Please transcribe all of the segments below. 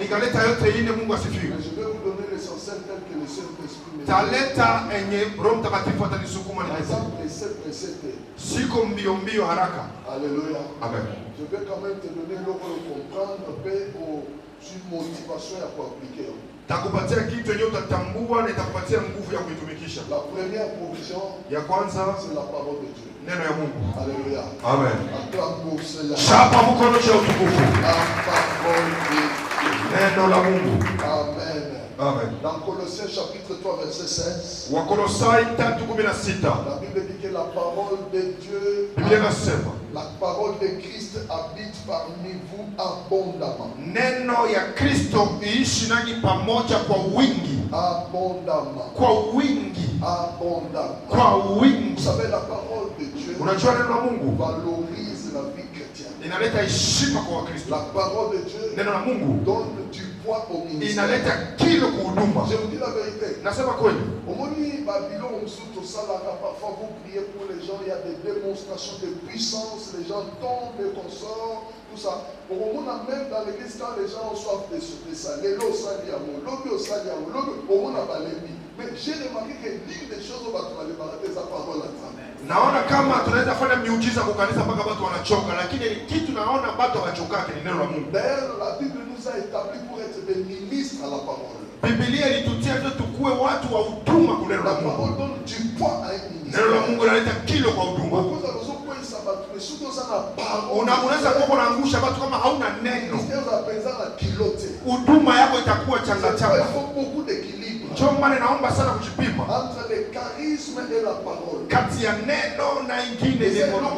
Nikaleta yote ine, Mungu asifiwe. Je vais vous donner l'essentiel tel que le Saint-Esprit me dit. Taleta enye Roho Mtakatifu atanisukuma Par nimesema. exemple, les 7 préceptes. Siko mbio haraka. Alléluia. Amen. Je vais quand même te donner l'eau pour comprendre un peu sur motivation et pour appliquer. Takupatia kitu yenye utatambua na itakupatia nguvu ya kuitumikisha. La première provision, Ya kwanza c'est la parole de Dieu. neno ya Mungu. Alléluia. Amen. Acclame pour cela. Chapa mkono cha utukufu. La parole de Dieu. Neno la Mungu. Amen. Amen. Dans Colossiens chapitre 3 verset 16, Wakolosai 3:16. la Bible dit que la parole de Dieu, Biblia inasema la parole de Christ habite parmi vous abondamment. neno ya Kristo iishi nanyi pamoja kwa wingi. Abondamment. Kwa wingi. Abondamment. Kwa Vous wingi. savez, la parole de Dieu Unajua neno la Mungu valorise la vie chrétienne. inaleta heshima kwa Wakristo. La parole de Dieu Neno la Mungu donne du poids au ministère. inaleta kilo kuhuduma. Je vous dis la vérité. Nasema kweli. Au Moni Babylone, tout ça, parfois vous priez pour les gens, il y a des démonstrations de puissance, les gens tombent et consortent, tout ça. Au moment même dans l'église, quand les gens ont soif de ça, les lots saliamo, l'obio saliamo, l'obio, au moment balémi. Mais j'ai remarqué que l'une des choses où on va les barater, ça parole à travers. Naona kama tunaweza fanya miujiza kwa kanisa mpaka watu wanachoka, lakini kitu naona watu hawachokake ni neno la Mungu. D'ailleurs, la Bible nous a établi pour être des ministres à la parole. Biblia ilitutia ndio tukue watu wa huduma kwa neno La la parole Mungu. donne du poids à un ministère. Neno la Mungu linaleta kilo kwa huduma. Unaweza kuwa unaangusha watu kama hauna neno. Huduma yako itakuwa changa changa. Ndio maana naomba sana kujipima entre le charisme et la parole. kati ya neno na ingine C'est neno.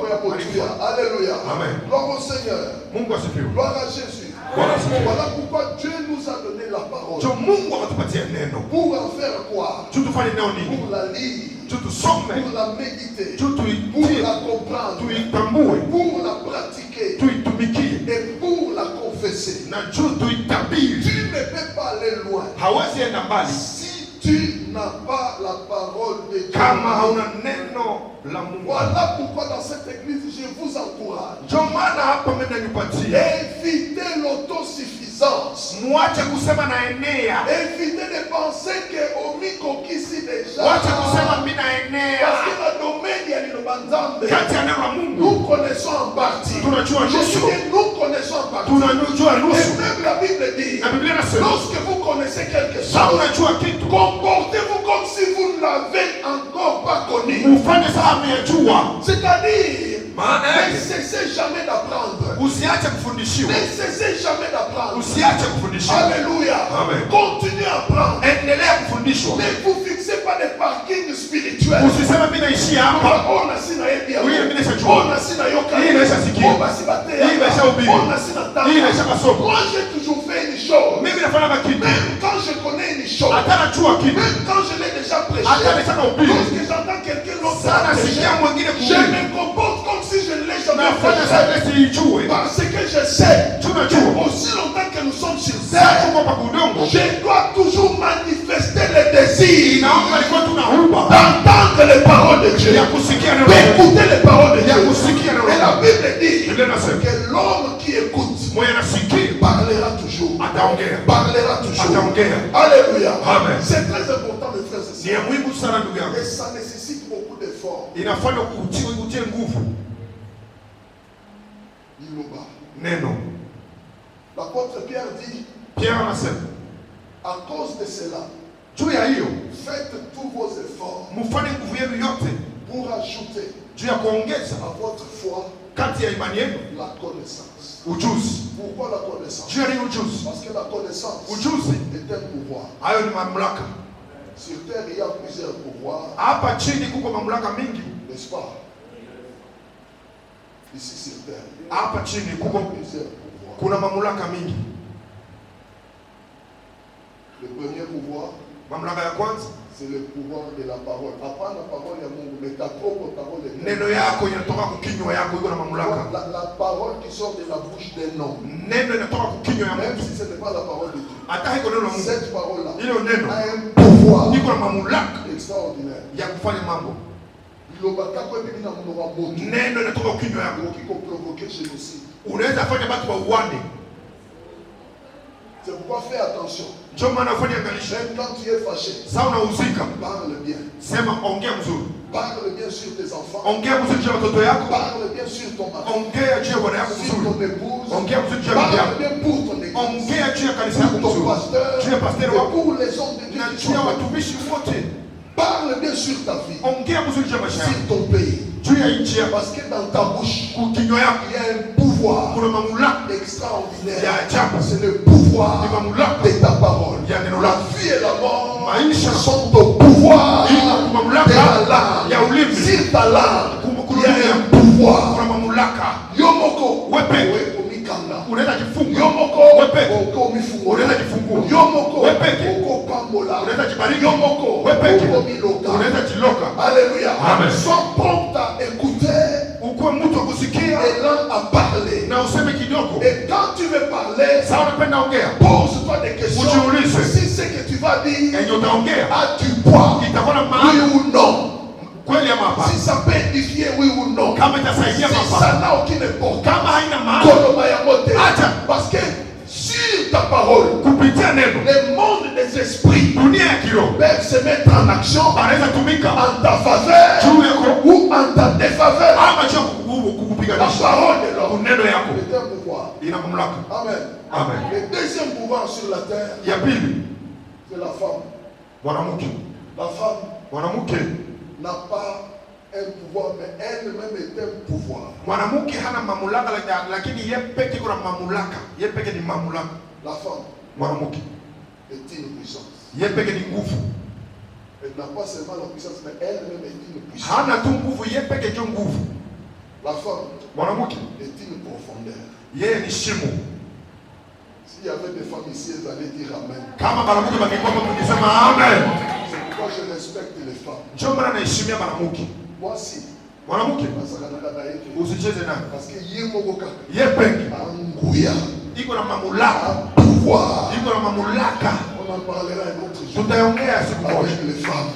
Alléluia. Amen. Gloire au Seigneur. Mungu asifiwe. Gloire à Jésus. Bwana asifiwe. Voilà pourquoi Dieu nous a donné la parole. Ndio Mungu akatupatia neno. Pour en faire quoi? Tufanye neno nini? Pour la lire. Tusome. Pour la méditer. Pour la comprendre. Tuitambue. Pour la pratiquer. Tuitumikie. Et pour la confesser. Na tuitabiri. Tu ne peux pas aller loin. Hawezi enda mbali. Tu n'as pas la parole de Dieu. Kama hauna neno la Mungu. Voilà pourquoi dans cette église je vous encourage. Ndio maana hapa mimi nanipatia. Évitez l'autosuffisance. Mwache kusema naenea. Évitez de penser que omiko kisi déjà. Mwache kusema mimi naenea. Parce que la domaine ya lilobanzambe. Kati ya neno la Mungu. Nous connaissons en partie. Tunajua nusu. Nous connaissons en partie. Tunajua nusu. Et même la Bible dit. Na Biblia inasema. Lorsque vous connaissez quelque chose. Sasa unajua kitu. Comportez-vous comme si vous ne l'avez encore pas connu. Ufanye sawa umejua. C'est-à-dire, maana ne cessez jamais d'apprendre. Usiache kufundishiwa. Ne cessez jamais d'apprendre. Usiache kufundishiwa. Alléluia. Amen. Continuez à apprendre. Endelea kufundishwa. Ne vous fixez pas des parkings spirituels. Usiseme mimi naishia hapa. On a sina yebi. Wewe mimi nishajua. On a sina yoka. Hii inashasikia. On a sina tea. Hii inashahubiri. On a sina tanga. Hii inashakasoma. Moi j'ai toujours fait une chose. Mimi nafanya kitu. Même quand je connais une chose. Hata najua kitu. Même quand je l'ai déjà prêché. Hata nishahubiri. Lorsque j'entends quelqu'un d'autre. Sana sikia mwingine Je kuhubiri. me comporte comme si je ne l'ai jamais Nafanya fait. sana sijue. Parce que je sais. Tunajua. Aussi longtemps que nous sommes sur Sasa terre. tuko pa udongo. Je dois toujours manifester le désir Naomba ilikuwa tunaomba. d'entendre les paroles de Dieu. Ya kusikia neno. D'écouter les paroles de Ya Dieu. kusikia neno. Et la Bible dit Biblia inasema. que l'homme qui écoute Mwenye anasikia parlera toujours. ataongea. Parlera toujours. Ataongea. Alléluia. Amen. C'est très important, mes frères et Ni ya sœurs. muhimu sana ndugu yangu. Et ça nécessite beaucoup d'efforts. Inafanya utie nguvu. Iloba. Neno. L'apôtre Pierre dit, Pierre anasema, à cause de cela, juu ya hiyo faites tous vos efforts mfanye nguvu yenu yote pour ajouter juu ya kuongeza à votre foi kati ya imani yenu la connaissance. ujuzi. Pourquoi la connaissance? Juu ya nini ujuzi? Parce que la connaissance Ujuzi est un pouvoir. hayo ni mamlaka. Sur terre, il y a plusieurs pouvoirs, Hapa chini kuko mamlaka mingi. n'est-ce pas? Ici sur terre, Hapa chini il y a kuko plusieurs pouvoirs. kuna mamlaka mingi. Le premier pouvoir, Mamlaka ya kwanza, c'est le pouvoir de la parole. Apprendre la parole ya Mungu, mais ta propre parole est neno yako inatoka kukinywa yako, iko na mamlaka. la parole qui sort de la bouche d'un homme. Neno inatoka kukinywa ya Même mtu. si ce n'est pas la parole de Dieu. Hata iko neno la Mungu. Cette parole-là Hilo neno a un pouvoir iko na mamlaka extraordinaire. ya kufanya mambo. Neno inatoka kukinywa yako. Qui peut provoquer génocide. Unaweza fanya watu wauane. C'est pourquoi fais attention. Même quand tu es fâché, parle bien. Parle bien sur tes enfants. Parle bien sur ton mari. Sur ton épouse. Parle bien pour ton église. Pour ton pasteur. Et pour les hommes de Dieu. Parle bien sur ta vie. Sur ton pays. Parce que dans ta bouche, il y a un pouvoir extraordinaire. C'est le pouvoir de ta parole. La vie et la mort sont au pouvoir de la langue. Sur ta langue, il y a un pouvoir. Yomoko, unaweza jifunga. Yomoko, uko mifungo. Unaweza jifunga. Yomoko, uko pambola. Unaweza jibariki. Yomoko, uko miloka. Unaweza jiloka. Alléluia. Amen. Sois prompt à écouter. Ukuwe mtu wa kusikia. Et là à parler. Na useme kidogo. Et quand tu veux parler, sawa unapenda ongea. Pose-toi des questions. Ujiulize. Si ce que tu vas dire a du poids. Itakuwa na maana. Oui ou non? Si ça peut édifier, oui ou non. Si ça n'a aucune importance. Parce que sur ta parole, le monde des esprits peuvent se mettre en action en ta faveur ou en ta défaveur. La parole de l'homme est un pouvoir. Amen. Le deuxième pouvoir sur la terre, c'est la femme. La femme n'a pas un pouvoir, mais elle-même est un pouvoir. La femme est une puissance. Elle n'a pas seulement la puissance, mais elle-même est une puissance. La femme est une profondeur. S'il y avait des femmes ici, elles allaient dire Amen. C'est pourquoi je respecte les femmes. Moi aussi. Parce que Yemoko Angouya a pouvoir. On en parlera un autre jour avec les femmes.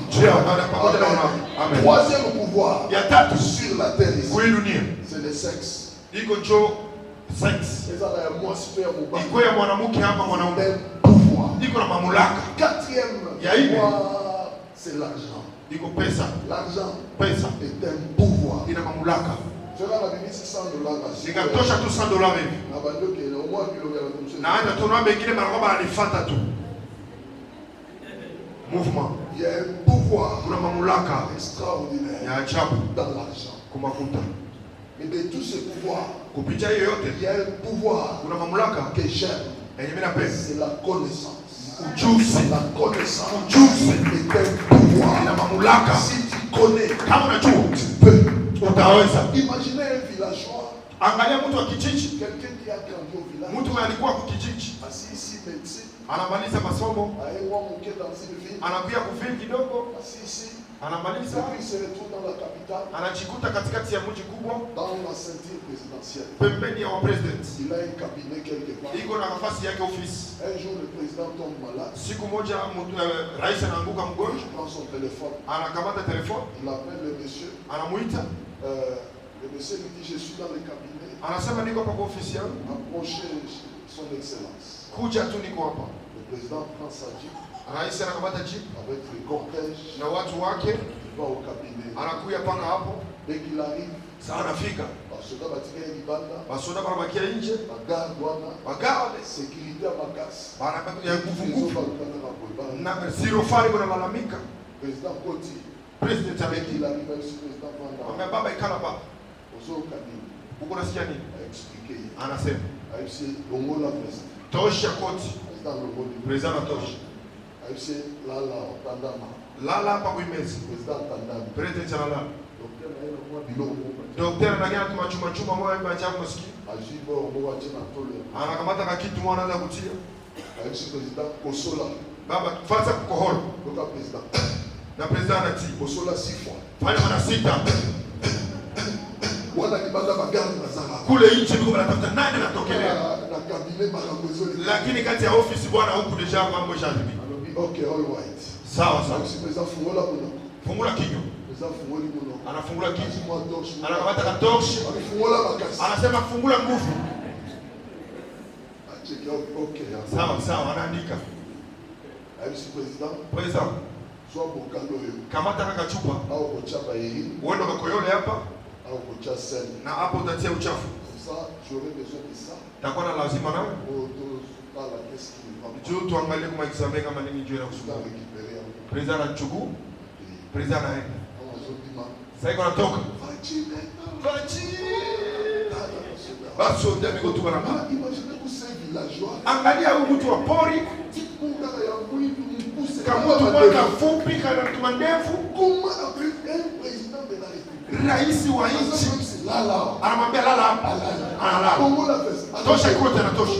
Amen. Troisième pouvoir sur la terre ici, c'est le sexe. Moi, pouvoir. Quatrième pouvoir, c'est l'argent. L'argent est un pouvoir. Fera la Bible $100. Nikatosha tu $100 hivi. Na hata tunaona wengine mara alifata tu. Mouvement. Il y a un pouvoir. Kuna mamlaka extraordinaire. Ya ajabu dans l'argent. Kumakuta. Mais de tous ces pouvoirs, kupitia yoyote, il y a un pouvoir kuna mamlaka que j'aime. C'est la connaissance. Ujuzi. La connaissance. Ujuzi est un pouvoir. Ina mamlaka. Si tu connais, kama unajua, tu peux. Utaweza. Imaginez un villageois. Angalia mtu wa kijiji. Quelqu'un qui a grandi au village. Mtu alikuwa kwa kijiji. Assis ici médecine. Anamaliza masomo. Anakuja kuvili kidogo. Assis ici. Anamaliza. Puis il se retrouve dans la capitale. Anajikuta katikati ya mji kubwa. Dans la ceinture présidentielle. Pembeni ya president. Il a un cabinet quelque part. Iko na nafasi yake ofisi. Un jour le président tombe malade. Siku moja rais anaanguka mgonjwa. Il prend son téléphone. Anakamata telefoni. Il appelle le monsieur. Anamuita. Le monsieur lui dit je suis dans le cabinet. Anasema niko hapa kwa ofisi yangu. Approchez son excellence. Kuja tu niko hapa. Le président prend sa jeep. Rais anakamata jeep avec le cortège na watu wake. Il va au cabinet. Anakuja paka hapo. Dès qu'il arrive, sasa anafika. Basoda batika libanda. Basoda banabakia nje. Bagarde wana. Bagarde. Sécurité à makasi. Banabakia kufunguka. Na sirofari kuna lalamika. Président Koti. President avec il arrive avec le président Vanda. Mais baba ikala baba. Ozo kabini. Uko nasikia nini? Expliquer. Anasema. Aïe bongo la président. Tosha Koti. Président Longo. Président Tosha. Aïe lala otandama. Lala hapa kuimezi. Président Tandama. President Chalala. Docteur naenda kwa bilongo. Docteur anagana tumachuma chuma moyo bacha maskini. Ajibo mwa china tole. Anakamata kakitu mwana anaanza kutia. Aïe président Kosola. Baba fasa kukohola. Doka président. Na président anati. Kosola 6 fois. Fanya mara 6. Wana kibanda magari mazara. Kule nchi ndio wanatafuta nani anatokelea. Na cabinet makamwezoni. Lakini kati ya ofisi bwana huku deja mambo shazibi. Okay, all right. Sawa sawa. Président fungula kuna. Fungula kinywa. Président funguli kuna. Anafungula kinywa. Anakamata katoshi. Fungula makasi. Anasema fungula nguvu. Ok. Sawa, anaandika. Monsieur le Président. Président. Soit pour Kaloyo. Kamata kaka chupa. Au Kocha Baïri. Uende ukakoyole hapa. Au Kocha Sen. Na hapo utatia uchafu. Comme ça, j'aurai besoin de ça. Takuwa na lazima nawe. Qu'est-ce qui va me Juu tuangalie kama examen kama nini juu ya kusumbua. récupérer. Président anachukua. Président anaenda. Sasa iko natoka. Basi ndio miko tu bana. Imaginez-vous ces villageois. Angalia huyu mtu wa pori. Kama mtu mwaka fupi kana mtu mandefu. Comment appeler un président de la République? Rais wa nchi. Anamwambia lala hapa. Analala. Tosha kote na tosha.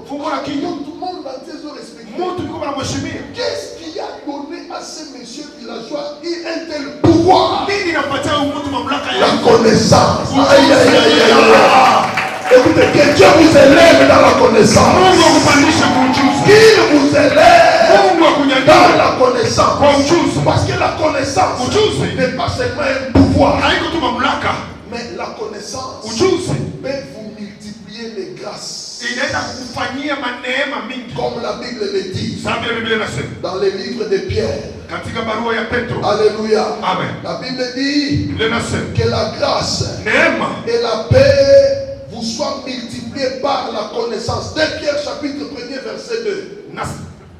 Fungula kinywa. Tout le monde entier se respecte. Mtu yuko anamheshimia. Qu'est-ce qui a donné à ces messieurs villageois un tel pouvoir? Nini inampatia huyu mtu mamlaka ya La connaissance. Aïe, aïe, aïe, aïe. Écoutez, que Dieu vous élève dans la connaissance. Mungu akupandishe kwa ujuzi. Qu'il vous élève Mungu akunyanyue dans la connaissance. kwa ujuzi. Parce que la connaissance Ujuzi n'est pas seulement un pouvoir, haiko tu mamlaka. mais la connaissance Ujuzi peut vous multiplier les grâces. inaenda kukufanyia maneema mingi. Comme la Bible le dit. Sababu ya Biblia inasema Dans les livres de Pierre. katika barua ya Petro. Alléluia. Amen. La Bible dit Biblia inasema que la grâce neema et la paix vous soient multipliées par la connaissance. 2 Pierre chapitre 1er verset 2. na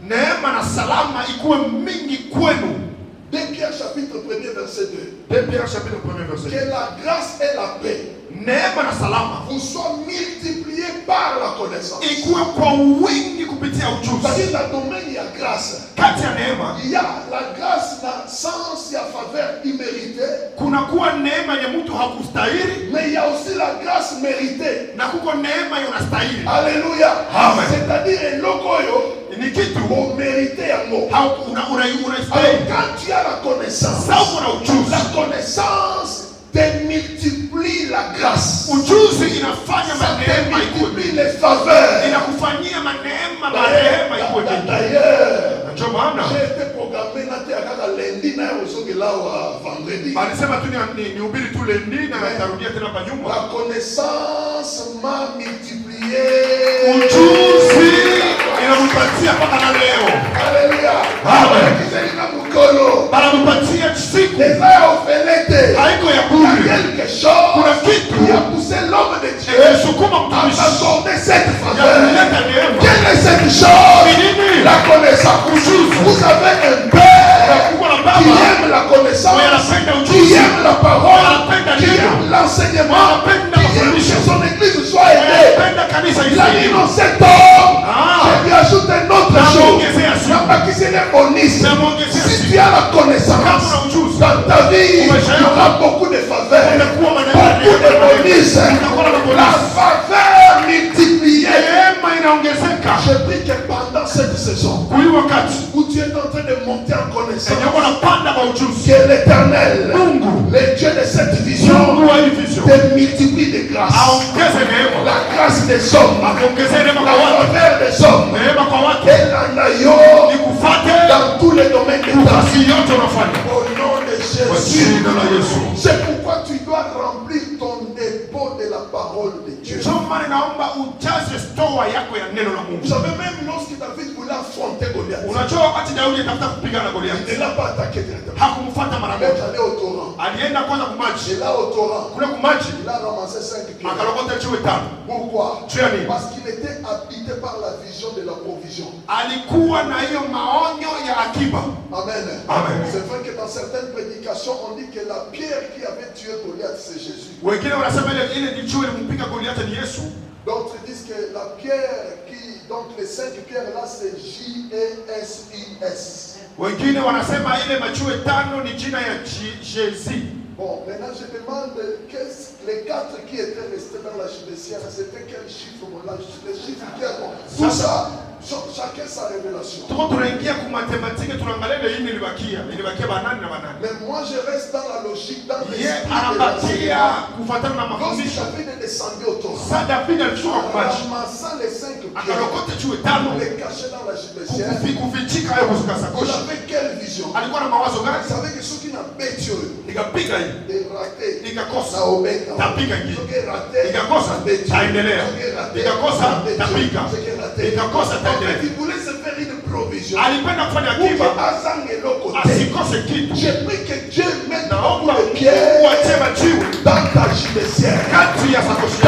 neema na salama ikuwe mingi kwenu. 2 Pierre chapitre 1er verset 2. 2 Pierre chapitre 1er verset 2. Que la grâce et la paix Neema na salama vous soient multipliées par la connaissance. ikuwe kwa wingi kupitia ujuzi. C'est-à-dire la domaine il y a grâce. Kati ya neema Il y a la grâce na sens, il y a faveur imméritée. kuna kuwa neema yenye mtu hakustahili, Mais il y a aussi la grâce méritée. na kuko neema unastahili. Alléluia. Amen. C'est-à-dire un logoyo Ni kitu au mérité un mot. unastahili. Quand tu as la connaissance, Sasa uko na ujuzi. la connaissance te multiplie la grâce. Ujuzi inafanya Ça te maneema ikuwe multiplie les faveurs. inakufanyia maneema marehema ikuwe mingi. D'ailleurs, Na ndio maana j'ai été programmé naté à kaka lundi na osoki là vendredi. alisema tu ni ubiri tu lendi na nitarudia tena pa nyuma. La connaissance m'a multiplié. Ujuzi inampatia mpaka na leo. Alléluia. Amen. Kizelina mukolo. Banampatia siku Les a offelete. haiko ya Il y a bure. quelque chose Kuna kitu qui a poussé l'homme de Dieu sukuma à mtumishi accorder cette ya faveur. kuleta neema. Quelle est cette chose? Ni nini? La connaissance. Vous avez un père Kuwa na qui baba aime la connaissance, anapenda qui ujuzi, aime la parole, anapenda qui neno, aime l'enseignement, anapenda qui aime mafundisho, que son église soit aidée. anapenda kanisa Il a dit hili. non, cet homme, Ah. je lui ajoute un autre Na chose. muongezea siku. Non pas qui c'est les bonus. Na muongezea Si siku. tu as la Kama connaissance, una ujuzi dans ta vie, il y aura beaucoup de faveurs, unakuwa beaucoup de bonus. Utakuwa na La mabonus. faveur multipliée. Neema inaongezeka. Je prie que pendant cette saison, Huyu wakati où tu es en train de monter en connaissance, enye uko napanda kwa ujuzi, que l'Éternel, Mungu le Dieu de cette vision, Mungu wa hii vision te multiplie de grâce. aongeze neema, La grâce des hommes, aongeze neema la kwa watu, faveur des hommes, neema kwa watu, elle en a yo nikufate dans tous les domaines de ta vie. kazi yote unafanya Au nom de kwa Jésus. jina la Yesu. C'est pourquoi tu dois remplir ton dépôt de la parole de Dieu. Ndio maana naomba ujaze stoa yako ya neno la Vous Mungu. savez, même lorsque David voulait affronter Goliath, Unajua wakati Daudi atafuta kupigana na il Goliathi, ne l'a pas attaqué directement. hakumfuata mara Il est moja, allé au torrent. alienda kwanza kumaji, Et là, au torrent, kule kumaji il a ramassé 5 pierres. akalokota jiwe tano. Pourquoi? Juu ya nini? Parce qu'il était habité par la vision de la provision. Alikuwa na hiyo maonyo ya akiba. Amen. Amen. C'est vrai que dans certaines prédications, on dit que la pierre qui avait tué Goliath, c'est Jésus. Wengine wanasema ile ni jiwe lilimpiga Goliathi ni Yesu. D'autres disent que la pierre qui, donc les 5 pierres là, c'est J-E-S-U-S. Wengine wanasema ile majiwe tano ni jina ya Jésus. Bon, maintenant je demande les 4 qui étaient restés dans la chibessière, c'était quel chiffre? Bon, là, les chiffres qui bon. Tout ça, chacun sa révélation. Tuko tunaingia kwa matematiki, tunaangalia ile nini ilibakia banani na banani. Mais moi je reste dans la logique, dans l'esprit Yeye de anabakia l'enseignement. kufuatana na Lorsque mafundisho. David est descendu au torrent, Sasa David alishuka en kumaji, ramassant les 5 pierres, akalokota jiwe tano, les cacher dans la chibessière, kufichika hayo kusuka il sakoshi. avait quelle vision? Alikuwa na mawazo Vous gani? savez que ceux qui nikapiga hii, nikakosa, tapiga ingine, nikakosa, taendelea, nikakosa, tapiga, nikakosa, taendelea. Alipenda kufanya akiba asikose kitu. Naomba uache majiwe kati ya sakoshi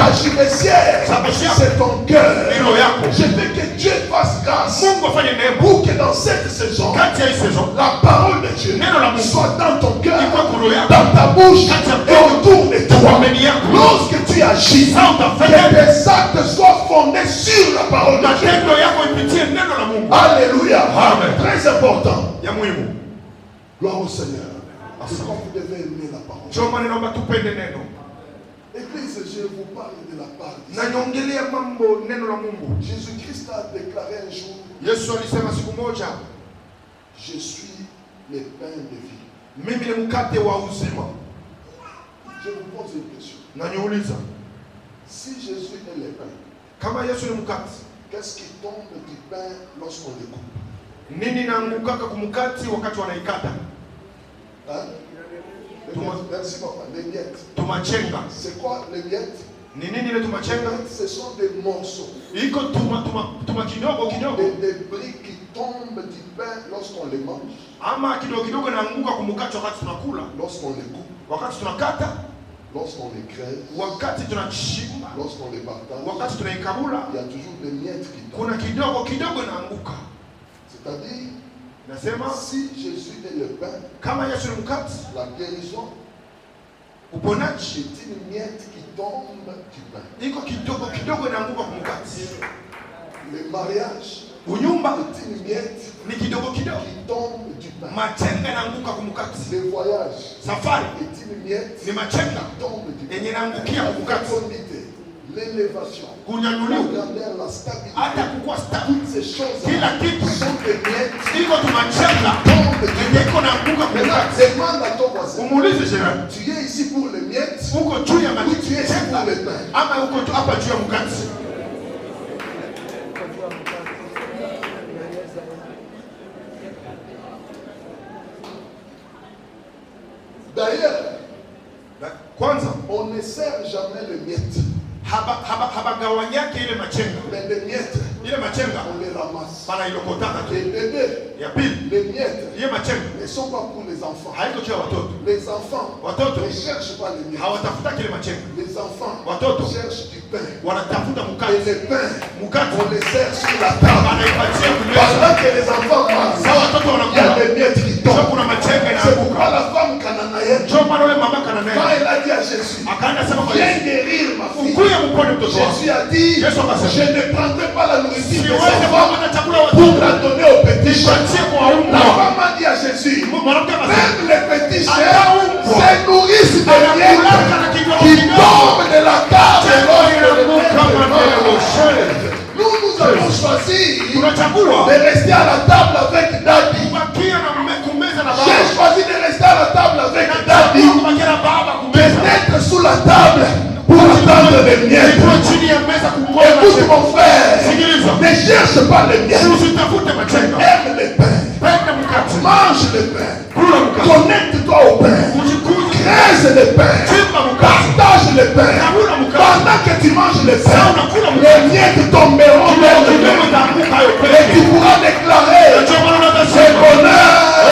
yako, c'est ton cœur. nilo yako. Je veux que Dieu fasse grâce Mungu afanye neema pour que dans cette saison, kati ya hii saison la parole de Dieu neno la Mungu soit dans ton cœur, iko kuro yako, dans ta bouche kati ya et autour de toi. pembeni yako. Lorsque tu agis, Sasa que utafanya tes actes soient fondés sur la parole de Dieu. matendo yako ipitie neno la Mungu. Alléluia. Amen. Très important. Ya muhimu. Gloire au Seigneur. C'est comme vous devez aimer la parole. Choma ninaomba tupende neno. Église, je vous parle de la part de Na niongelea mambo neno la Mungu. Jésus-Christ a déclaré un jour, Yesu alisema siku moja, je suis le pain de vie. mimi ni mkate wa uzima. Je vous pose une question. Na niuliza, Si Jésus est le pain, kama Yesu ni mkate, qu'est-ce qui tombe du pain lorsqu'on le coupe? nini naangukaka kumkati wakati wanaikata? Hein? Merci papa. Les miettes. Tumachenga. C'est quoi les miettes? Ni nini ile tumachenga? Ce sont des morceaux, Iko tuma kidogo kidogo. des débris qui tombent du pain lorsqu'on les mange, Ama kidogo kidogo naanguka kumkati wakati tunakula, lorsqu'on les coupe, wakati tunakata, lorsqu'on les crève, wakati tunachimba, lorsqu'on les partage. wakati tunaikabula, Il y a toujours des miettes qui tombent. kuna kidogo kidogo naanguka. C'est-à-dire, Nasema si Jésus est le pain, kama Yesu ni mkate, la guérison uponaji est une miette qui tombe du pain. iko kidogo kidogo naanguka kumkati. Le mariage Unyumba est une miette ni kidogo kidogo, qui tombe du pain. machenga naanguka kumkati. Le voyage Safari est une miette ni machenga qui tombe du pain. yenye naangukia La kumkati. fécondité, l'élévation, la Kunyanyuliwa grandeur, la stabilité, hata kukua stable, toutes ces choses kila kitu sont des miettes iko tumachenga qui tombent du yenye pain. iko naanguka Maintenant, kumkati. demande à ton voisin, Umuulize jirani, tu es ici pour les miettes uko juu ya ou tu es ici machenga pour le pain? ama uko hapa juu ya mkati? D'ailleurs, Kwanza on ne sert jamais les miettes, habagawanyake ile machenga, mais les miettes, ile machenga on les ramasse. panailokotaka tu. Les bébés, Ya pili, les miettes ile machenga ne sont pas pour les enfants. haiko juu ya watoto. Les enfants Watoto ne cherchent pas les miettes. hawatafuta kile machenga, Les enfants watoto cherchent du pain. wanatafuta Et mkate. le pain, Mkate on les sert sur la table. anaipatia kumeza. Pendant que les enfants mangent, Sasa watoto il y a wanakula, des miettes qui sasa tombent. kuna machenga C'est pourquoi inaanguka. la femme cananéenne, Njoo maana yule mama quand Kananea elle a dit à Jésus, akaenda sema kwa viens Yesu, guérir ma fille, ukuye mpone mtoto wako. Jésus a dit, Yesu akasema, je ne prendrai pas la nourriture des siwezi enfants kupata chakula pour watoto, la donner aux petits chiens. nipatie kwa La umbwa. femme a dit à Jésus, Mwanamke akasema, même les petits chiens Anaumwa. se nourrissent de miettes anakulaka na kidogo qui kidogo. tombent de la table. Inaanguka maneno shele. Nous avons choisi Tunachagua de rester à la table avec Daddy. kubakia na kumeza na J'ai baba. choisi de rester à la table avec Daddy, Kubakia na baba de kumeza. mettre sous la table pour attendre les miettes. Kwa chini ya meza kungoja Écoute machenga. mon frère, Sikiliza. ne cherche pas les miettes. Usitafute machenga. Aime les pains, Penda mkate. mange le pain, Kula mkate. connecte-toi au pain, Ujikuje. crèse le pain, Chimba mkate. partage le pain. Kabula mkate. Pendant que tu manges le Sasa pain, unakula les mkate. miettes tomberont dans le Kidogo pain. itaanguka hayo Et tu peke. pourras déclarer